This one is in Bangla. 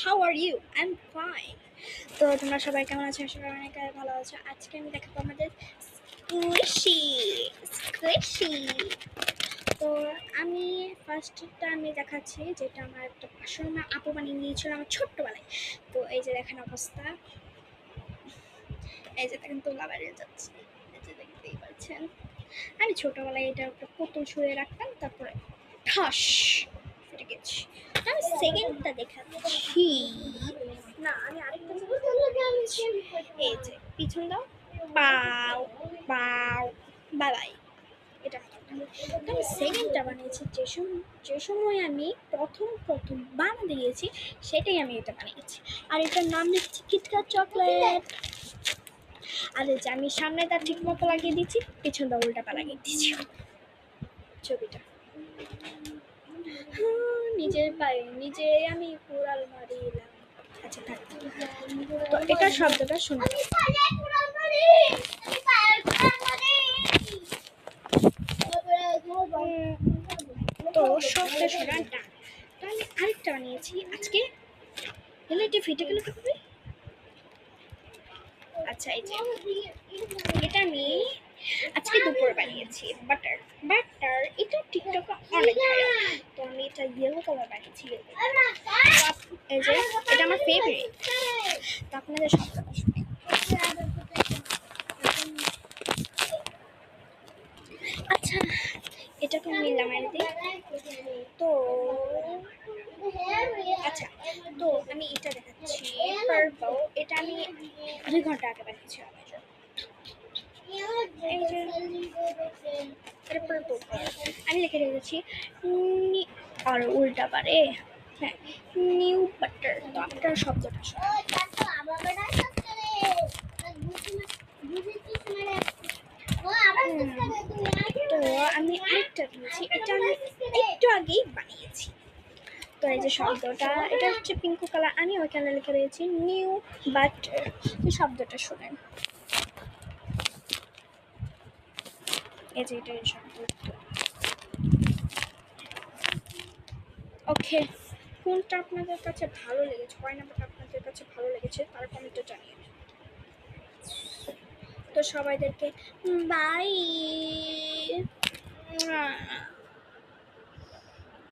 How are you? I am fine. তো তোমরা সবাই কেমন আছো? আশা করি অনেক ভালো আছো। আজকে আমি দেখাবো আমাদের স্কুইশি। তো আমি ফার্স্টটা দেখাচ্ছি, যেটা আমার একটা পাশের আপু বানিয়ে দিয়েছিল আমার ছোট্টবেলায়। তো এই যে দেখেন অবস্থা, এই যে দেখেন তোলা বেরিয়ে যাচ্ছে, এই যে দেখতেই পাচ্ছেন। আমি ছোটবেলায় এটা একটা পুতুল শুয়ে রাখতাম, তারপরে ঠাস ফেটে গেছি। আমি সেকেন্ডটা দেখাচ্ছি না, আমি আরেকটা এই যে পিছন দাও, পাও পাও বাই। এটা তো আমি সেকেন্ডটা বানিয়েছি, যে সময় আমি প্রথম বানাতে গিয়েছি সেটাই আমি এটা বানিয়েছি। আর এটার নাম দিচ্ছি কিটক্যাট চকলেট। আর এই যে আমি সামনেটা ঠিক মতো লাগিয়ে দিচ্ছি, পিছনটা উল্টাটা লাগিয়ে দিচ্ছি। ছবিটা নিজের পায়ে নিজে আমি কুড়াল মারিলাম। আচ্ছা থাক, তো এটা শব্দটা শোনা। তো শব্দ শোনা টান। তো আমি আরেকটা বানিয়েছি আজকে। এটি ফেটে গেল কিভাবে? আচ্ছা এই যে এটা আমি আজকে দুপুরে বানিয়েছি। বাটার এটা টিকটকে অনেক ভাইরাল। তো আমি এটা ইয়েলো কালার বানিয়েছি। এই যে এটা আমার ফেভারিট। তো আপনাদের শব্দটা শুনে। আচ্ছা এটাকে নিলাম আর কি। তো আচ্ছা, তো আমি এটা দেখাচ্ছি পার্পল। এটা আমি 2 ঘন্টা আগে বানিয়েছি আমার জন্য। এই যে এটা পার্পল আমি লিখে রেখেছি আর উল্টা পারে। হ্যাঁ, নিউ বাটার। তো আপনার শব্দটা তো আমি আরেকটা দিয়েছি, এটা আমি একটু আগেই বানিয়েছি। তো এই যে শব্দটা, এটা হচ্ছে পিঙ্কু কালার, আমি ওইখানে লিখে রয়েছি নিউ বাটার। এই শব্দটা শোনেন, এই যে এটার শব্দ। ওকে, কোনটা আপনাদের কাছে ভালো লেগেছে, কয় নাম্বারটা আপনাদের কাছে ভালো লেগেছে তার কমেন্টে জানিয়ে। তো সবাইদেরকে বাই।